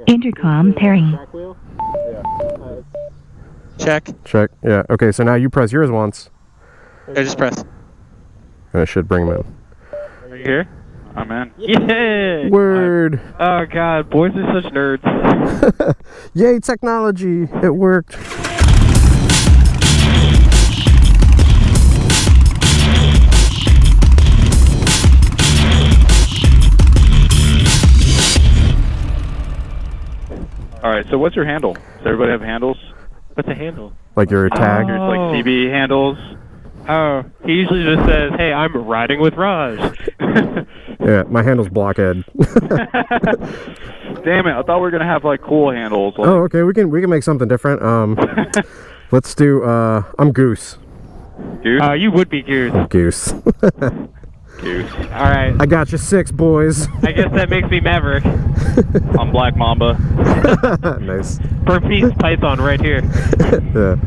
Intercom pairing. Check. Check. Yeah. Okay, so now you press yours once. I just press. And it should bring them in. Are you here? I'm in. Yeah! Word. Oh god, boys are such nerds. Yay, technology. It worked. Alright, so what's your handle? Does everybody have handles? What's a handle? Like your tag? There's like CB handles. Oh, he usually just says, "Hey, I'm riding with Raj." Yeah, my handle's Blockhead. Damn it! I thought we were gonna have like cool handles. Like... Oh, okay. We can make something different. Let's do. I'm Goose. Goose? You would be Goose. Goose. Goose. All right. I got you 6, boys. I guess that makes me Maverick. I'm Black Mamba. Nice. Burpees Python right here. Yeah.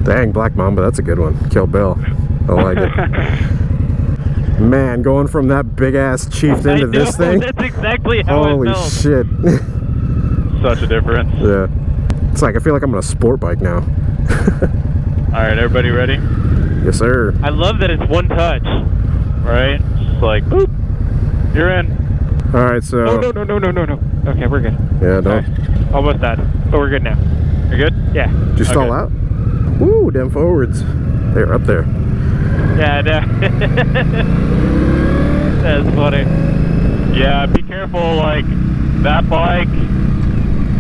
Dang, Black Mamba. That's a good one. Kill Bill. I like it. Man, going from that big ass chieftain to this thing. That's exactly how Holy it felt. shit. Such a difference. Yeah. It's like I feel like I'm on a sport bike now. Alright, everybody ready? Yes, sir. I love that it's one touch. Right? Just like, boop. You're in. Alright, so. Oh, no. Okay, we're good. Yeah, don't. Right. Almost died, but we're good now. You're good? Yeah. Did you stall out? Woo, them forwards. They're up there. Yeah, I know. That's funny. Yeah, be careful, like, that bike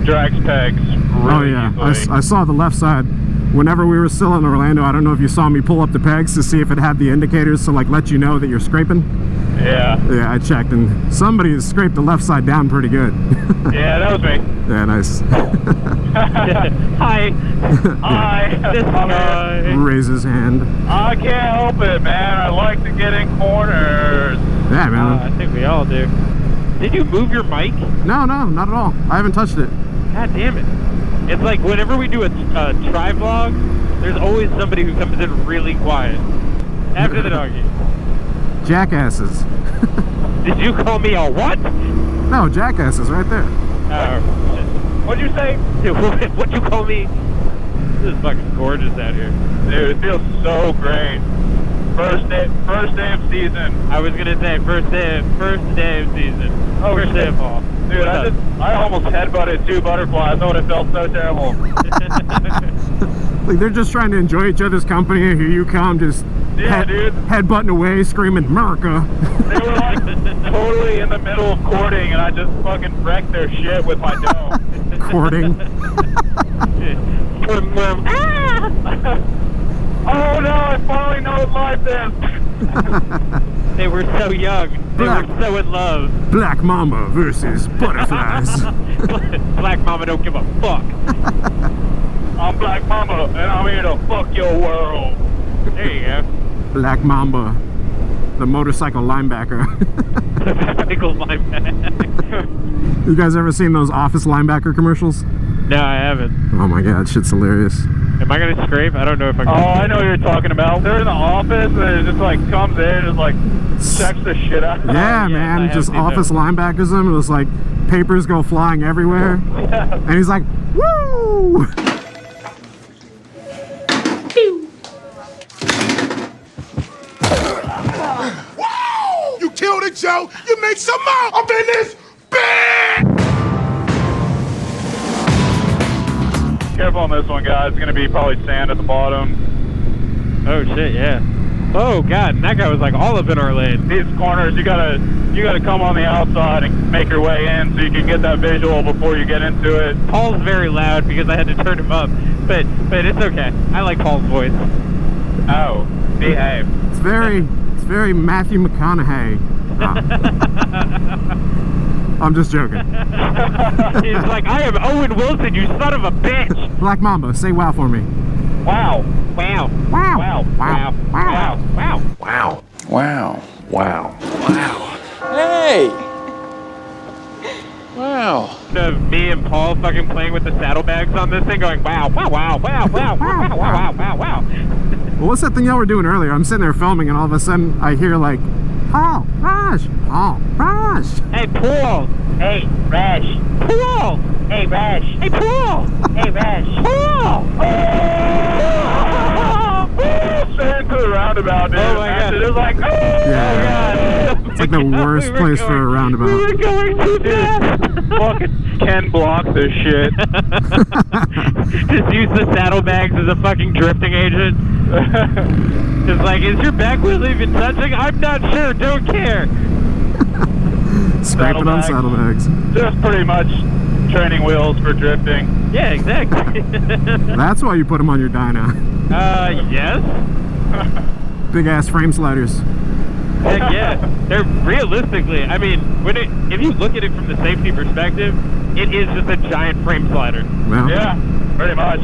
drags pegs really easily. I saw the left side. Whenever we were still in Orlando, I don't know if you saw me pull up the pegs to see if it had the indicators to like let you know that you're scraping. Yeah. Yeah, I checked and somebody has scraped the left side down pretty good. Yeah, that was me. Yeah, nice. Hi. Hi. This guy. Raise his hand. I can't help it, man. I like to get in corners. Yeah, man. I think we all do. Did you move your mic? No, not at all. I haven't touched it. God damn it. It's like whenever we do a try vlog, there's always somebody who comes in really quiet. After the doggy. Jackasses. Did you call me a what? No, jackasses right there. Oh, What'd you say? what'd you call me? This is fucking gorgeous out here. Dude, it feels so great. First day of season. I was gonna say first day of season. Oh, First day of fall. Dude, I almost headbutted 2 butterflies. Oh, it felt so terrible. Like they're just trying to enjoy each other's company, and here you come just Dude. headbutting away, screaming America. They were like totally in the middle of courting, and I just fucking wrecked their shit with my dome. Courting. Oh no, I finally know what life is. They were so young. They were so in love. Black Mamba versus butterflies. Black Mama don't give a fuck. I'm Black Mamba, and I'm here to fuck your world. There you go. Black Mamba, the motorcycle linebacker. Motorcycle linebacker. You guys ever seen those Office linebacker commercials? No, I haven't. Oh my god, shit's hilarious. Am I gonna scrape? I don't know if I'm gonna. Oh, I know what you're talking about. They're in the office, and it just like comes in and just like checks the shit out. Yeah, man, just Office linebackers him. It was like papers go flying everywhere. Yeah. And he's like, woo! You killed it, Joe. You make some more up in this bitch. Careful on this one, guys. It's gonna be probably sand at the bottom. Oh shit, yeah. Oh god, and that guy was like all up in our lane. These corners, you gotta come on the outside and make your way in so you can get that visual before you get into it. Paul's very loud because I had to turn him up, but it's okay. I like Paul's voice. Oh, behave. It's very Matthew McConaughey. I'm just joking. He's like, I am Owen Wilson, you son of a bitch. Black Mamba, say wow for me. Wow. Wow. Wow. Wow. Wow. Wow. Wow. Wow. Wow. Wow. Wow. Hey! Wow. Me and Paul fucking playing with the saddlebags on this thing going, wow, wow, wow, wow, wow, wow, wow, wow, wow. Well, what's that thing y'all were doing earlier? I'm sitting there filming and all of a sudden I hear like Paul, Raj, Paul, Raj. Hey, Paul. Hey, Raj. Paul. Hey, Raj. Hey, Paul. Hey, Raj. Paul. Straight into the roundabout, dude. Oh my God. It was like, oh, Yeah. God. It's like the worst place for a roundabout. We were going too fast. fucking Ken block this shit. Just use the saddlebags as a fucking drifting agent. It's like, is your back wheel even touching? I'm not sure. Don't care. Scraping on Saddlebags. saddlebags. Just pretty much training wheels for drifting. Yeah, exactly. That's why you put them on your dyno. Yes. Big ass frame sliders. Heck yeah. They're realistically, I mean, if you look at it from the safety perspective, it is just a giant frame slider. Well, Yeah, pretty much.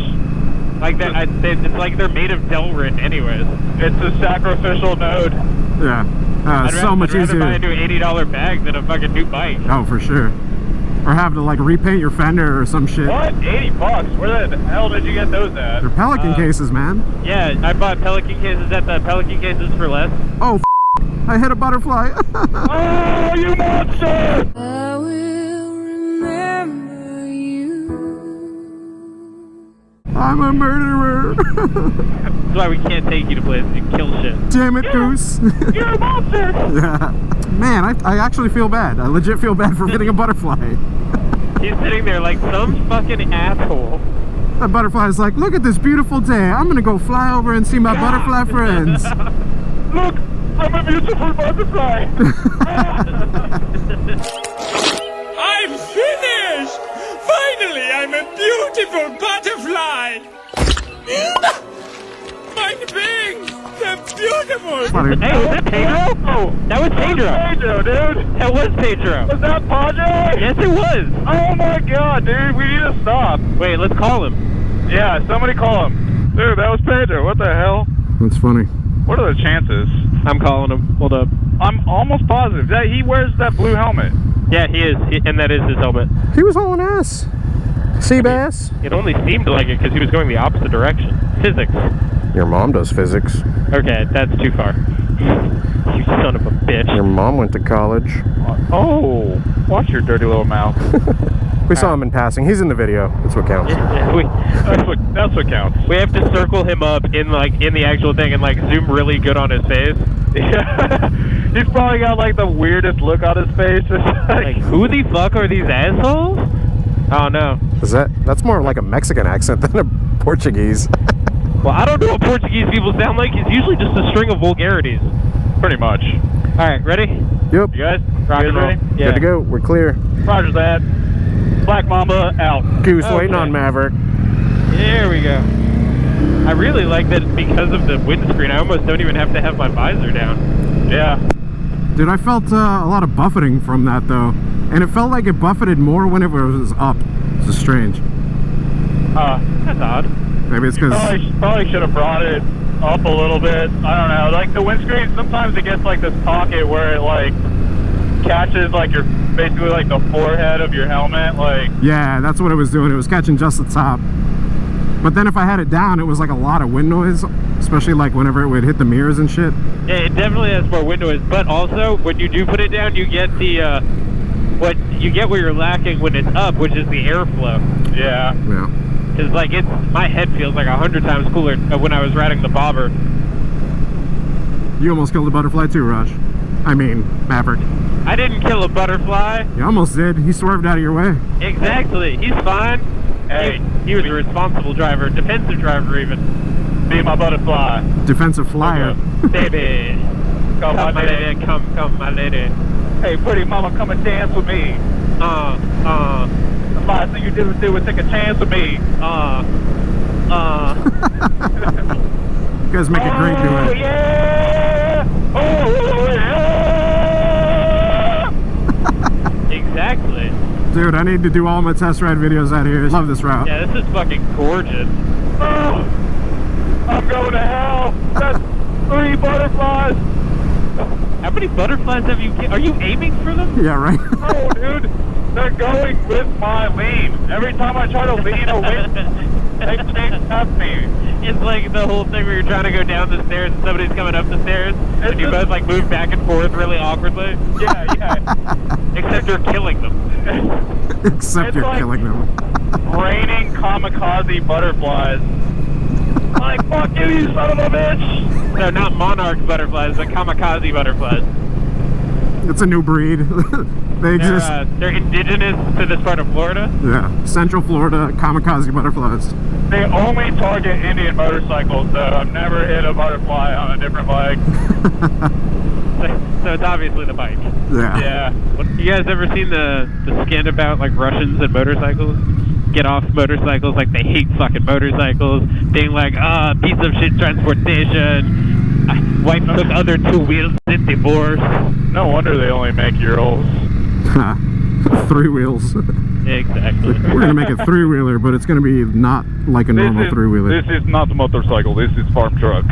Like that, it's like they're made of Delrin anyways. It's a sacrificial node. yeah. I'd So much rather buy a easier. new $80 bag than a fucking new bike. Oh, for sure. Or have to like repaint your fender or some shit. What? $80? Where the hell did you get those at? They're Pelican cases, man. Yeah, I bought Pelican cases at the Pelican Cases for Less. Oh, I hit a butterfly. Oh, you monster! I will remember you. I'm a murderer. That's why we can't take you to places and kill shit. Damn it, Goose. You're a monster! Yeah. Man, I actually feel bad. I legit feel bad for hitting a butterfly. He's sitting there like some fucking asshole. That butterfly's like, look at this beautiful day. I'm gonna go fly over and see my butterfly friends. Look, I'm a beautiful butterfly. I'm finished! Finally, I'm a beautiful butterfly! My wings! They're beautiful! Hey, was that Pedro? Oh, that was Pedro. Pedro, dude. That was Pedro. Was that Padre? Yes, it was. Oh my god, dude. We need to stop. Wait, let's call him. Yeah, somebody call him. Dude, that was Pedro. What the hell? That's funny. What are the chances? I'm calling him. Hold up. I'm almost positive that he wears that blue helmet. Yeah, he is, and that is his helmet. He was hauling ass. Sea bass. It only seemed like it because he was going the opposite direction. Physics. Your mom does physics. Okay, that's too far. You son of a bitch. Your mom went to college. Oh, watch your dirty little mouth. We saw him in passing. He's in the video. That's what counts. That's what counts. We have to circle him up in the actual thing and like zoom really good on his face. Yeah. He's probably got like the weirdest look on his face. Like, who the fuck are these assholes? Oh no. That's more like a Mexican accent than a Portuguese. Well, I don't know what Portuguese people sound like. It's usually just a string of vulgarities. Pretty much. All right, ready? Yep. You guys? Rock and roll. ready? Yeah. Good to go. We're clear. Roger that. Black Mamba out. Goose Okay. waiting on Maverick. There we go. I really like that because of the windscreen, I almost don't even have to have my visor down. Yeah. Dude, I felt a lot of buffeting from that though. And it felt like it buffeted more when it was up. It's just strange. That's odd. Maybe it's because... Probably should have brought it up a little bit. I don't know. Like the windscreen, sometimes it gets like this pocket where it like catches like your basically like the forehead of your helmet. Like Yeah, that's what it was doing. It was catching just the top. But then if I had it down, it was like a lot of wind noise, especially like whenever it would hit the mirrors and shit. Yeah, it definitely has more wind noise, but also when you do put it down, you get the what you're lacking when it's up, which is the airflow. yeah. Yeah. Because like my head feels like 100 times cooler when I was riding the bobber. You almost killed a butterfly too, Raj. I mean, Maverick. I didn't kill a butterfly. You almost did. He swerved out of your way. Exactly. He's fine. Hey, he was a responsible driver, defensive driver even. be my butterfly. Defensive flyer. Baby. Come, Come, my lady. Come, my lady. Hey, pretty mama, come and dance with me. The last thing you did was take a chance with me. You guys make a great duo. Yeah! Oh, yeah! Exactly. Dude, I need to do all my test ride videos out here. Love this route. Yeah, this is fucking gorgeous. Oh, I'm going to hell. That's 3 butterflies. How many butterflies have you? Are you aiming for them? Yeah, right? Oh, dude. They're going with my lean. Every time I try to lean away. They chased up me. It's like the whole thing where you're trying to go down the stairs and somebody's coming up the stairs, and you both like move back and forth really awkwardly. Yeah. Except you're killing them. Except It's you're like- killing them. Raining kamikaze butterflies. Like, fuck you, you son of a bitch! No, not monarch butterflies, but kamikaze butterflies. It's a new breed. They exist. They're indigenous to this part of Florida. Yeah, Central Florida kamikaze butterflies. They only target Indian motorcycles, so I've never hit a butterfly on a different bike. So it's obviously the bike. Yeah. Yeah. You guys ever seen the skit about like Russians and motorcycles? Get off motorcycles, like they hate fucking motorcycles, being like, piece of shit transportation. Wife took other 2 wheels in divorce. No wonder they only make Urals. 3 wheels. Exactly. We're gonna make a 3-wheeler, but it's gonna be not like a normal 3-wheeler. This is not a motorcycle, this is farm truck.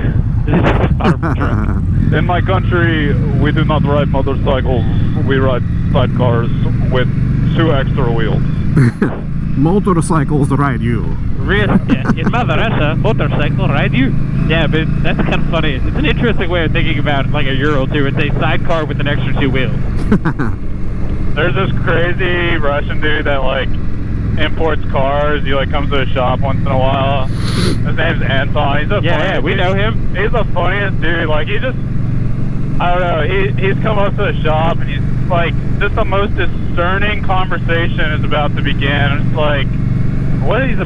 In my country, we do not ride motorcycles, we ride sidecars with 2 extra wheels. Motorcycles ride you. In Mother Russia, motorcycle ride you. Yeah, but that's kind of funny. It's an interesting way of thinking about like a Ural too. It's a sidecar with an extra 2 wheels. There's this crazy Russian dude that like imports cars. He like comes to the shop once in a while. His name's Anton. He's the Yeah, we know him. He's the funniest dude. Like he just, I don't know. He's come up to the shop and he's like, just the most discerning conversation is about to begin. It's like, what is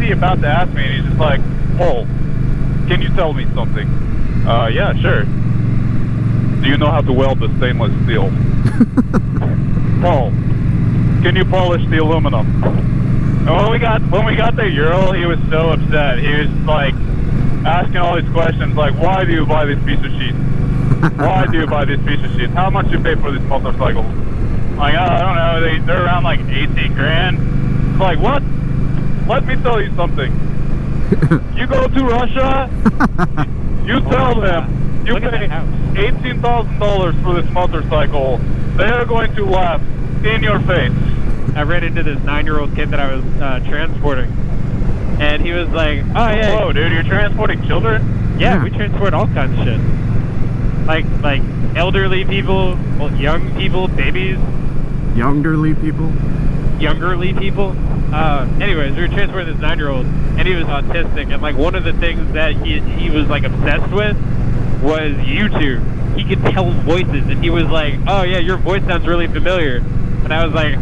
he about to ask me? And he's just like, Paul, can you tell me something? Yeah, sure. Do you know how to weld the stainless steel? Paul, can you polish the aluminum? And when we got the Ural, he was so upset. He was like asking all these questions, like, why do you buy this piece of sheet? Why do you buy this piece of shit? How much you pay for this motorcycle? Like, I don't know, they're around like 18 grand. It's like, what? Let me tell you something. You go to Russia, you tell them you pay $18,000 for this motorcycle. They are going to laugh in your face. I ran into this 9-year-old kid that I was transporting, and he was like, "Oh yeah, Whoa, dude, you're transporting children?" yeah, we transport all kinds of shit, like elderly people, well, young people, babies, Youngerly people. youngerly people. Anyways, we were transporting this 9-year-old, and he was autistic, and like one of the things that he was like obsessed with was YouTube. He could tell voices, and he was like, "Oh yeah, your voice sounds really familiar." And I was like,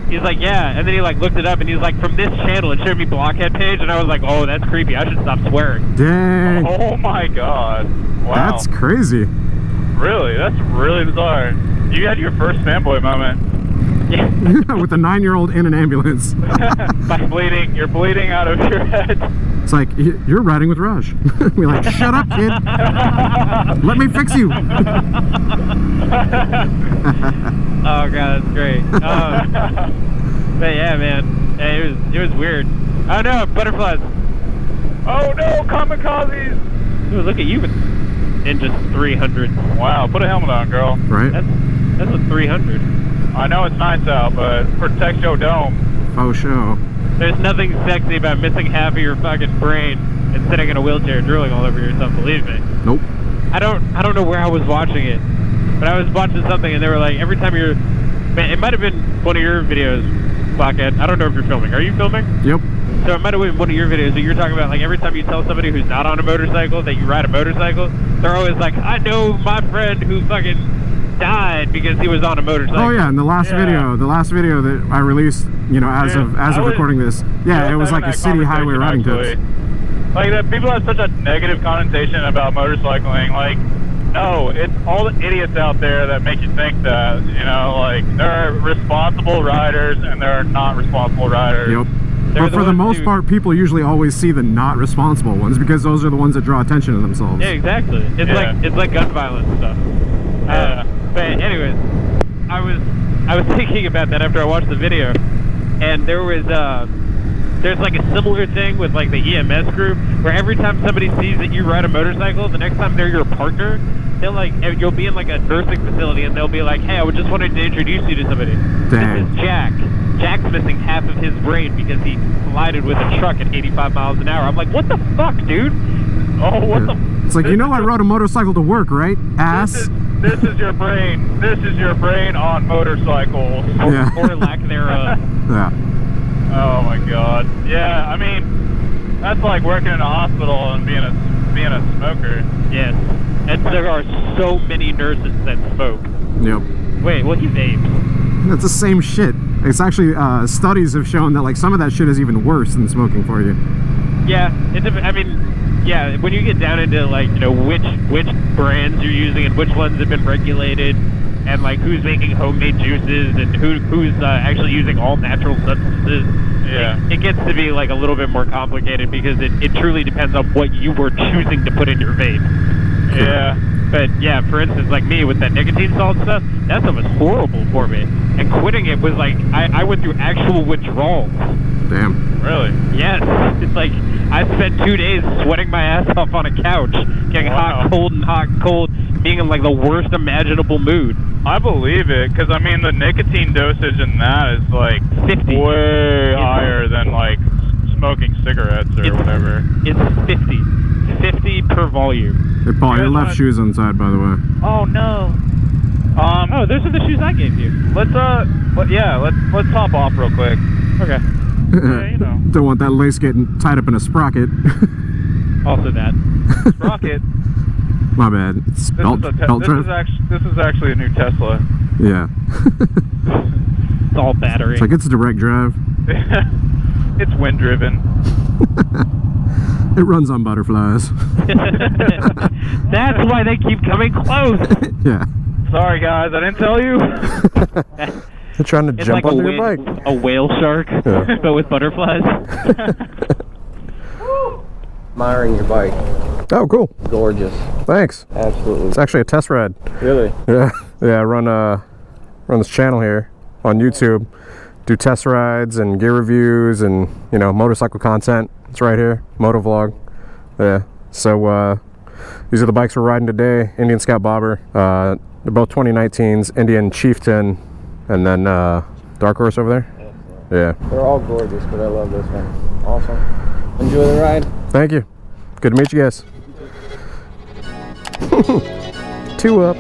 He's like, "Yeah," and then he like looked it up, and he's like, "From this channel," it showed me Blockhead page, and I was like, "Oh, that's creepy. I should stop swearing." Dang. Oh my god. Wow. That's crazy. Really? That's really bizarre. You had your first fanboy moment. Yeah. With a 9-year-old in an ambulance. You're bleeding out of your head. It's like, you're riding with Raj. We're like, shut up, kid. Let me fix you. Oh god, that's great. But yeah, man, it was weird. Oh no, butterflies. Oh no, kamikazes! Ooh, look at you with Ninja 300. Wow, put a helmet on, girl. Right? That's a 300. I know it's nice out, but protect your dome. Oh, show. There's nothing sexy about missing half of your fucking brain and sitting in a wheelchair drooling all over yourself, believe me. Nope. I don't know where I was watching it, but I was watching something and they were like, every time you're, man, it might have been one of your videos, Blockhead. I don't know if you're filming. Are you filming? Yep. So it might have been one of your videos that you're talking about, like every time you tell somebody who's not on a motorcycle that you ride a motorcycle, they're always like, I know my friend who fucking died because he was on a motorcycle. Oh yeah, and the last video that I released, you know, as of recording this, yeah, it was like a city highway riding tips. Like that, people have such a negative connotation about motorcycling. Like, no, it's all the idiots out there that make you think that, you know, like there are responsible riders and there are not responsible riders. Yep. But for the most part, people usually always see the not responsible ones because those are the ones that draw attention to themselves. Yeah, exactly. It's like gun violence stuff. Yeah. But anyways, I was thinking about that after I watched the video, and there's like a similar thing with like the EMS group where every time somebody sees that you ride a motorcycle, the next time they're your partner, they'll like, you'll be in like a nursing facility and they'll be like, "Hey, I just wanted to introduce you to somebody. Dang. This is Jack. Jack's missing half of his brain because he collided with a truck at 85 miles an hour. I'm like, what the fuck, dude? Oh, what the? It's like, you know I rode a motorcycle to work, right? Ass. This is your brain. This is your brain on motorcycles. Yeah. Or lack thereof. Yeah. Oh my god. Yeah, I mean, that's like working in a hospital and being a smoker. Yes. And there are so many nurses that smoke. Yep. Wait, well, he vapes. It's the same shit. It's actually, studies have shown that like some of that shit is even worse than smoking for you. Yeah, I mean, yeah, when you get down into like, you know, which brands you're using and which ones have been regulated, and like who's making homemade juices and who's actually using all natural substances. Yeah. It gets to be like a little bit more complicated because it truly depends on what you were choosing to put in your vape. Yeah. But yeah, for instance, like me with that nicotine salt stuff, that stuff was horrible for me. And quitting it was like, I went through actual withdrawals. Damn. Really? Yes. It's like, I spent 2 days sweating my ass off on a couch, getting Wow. hot, cold, being in like the worst imaginable mood. I believe it, because I mean the nicotine dosage in that is like 50. way higher than like smoking cigarettes or whatever. It's 50 per volume. Hey, Paul, your guys left wanna- shoe's inside, by the way. Oh no. Oh, those are the shoes I gave you. Let's hop off real quick. Okay. Yeah, you know. Don't want that lace getting tied up in a sprocket. Also that. Rocket. My bad. It's belt drive. This is actually a new Tesla. Yeah. It's all battery. It's like it's direct drive. It's wind driven. It runs on butterflies. That's why they keep coming close. Yeah. Sorry guys, I didn't tell you. They're trying to It's jump like onto your bike. a whale shark, Yeah. but with butterflies. Admiring your bike. Oh, cool. Gorgeous. Thanks. Absolutely. It's actually a test ride. Really? Yeah. Yeah, I run this channel here on YouTube. Do test rides and gear reviews and, you know, motorcycle content. It's right here. Moto vlog. Yeah. So these are the bikes we're riding today. Indian Scout Bobber. They're both 2019s. Indian Chieftain and then Dark Horse over there. Yeah. They're all gorgeous, but I love this one. Awesome. Enjoy the ride. Thank you. Good to meet you guys. 2 up.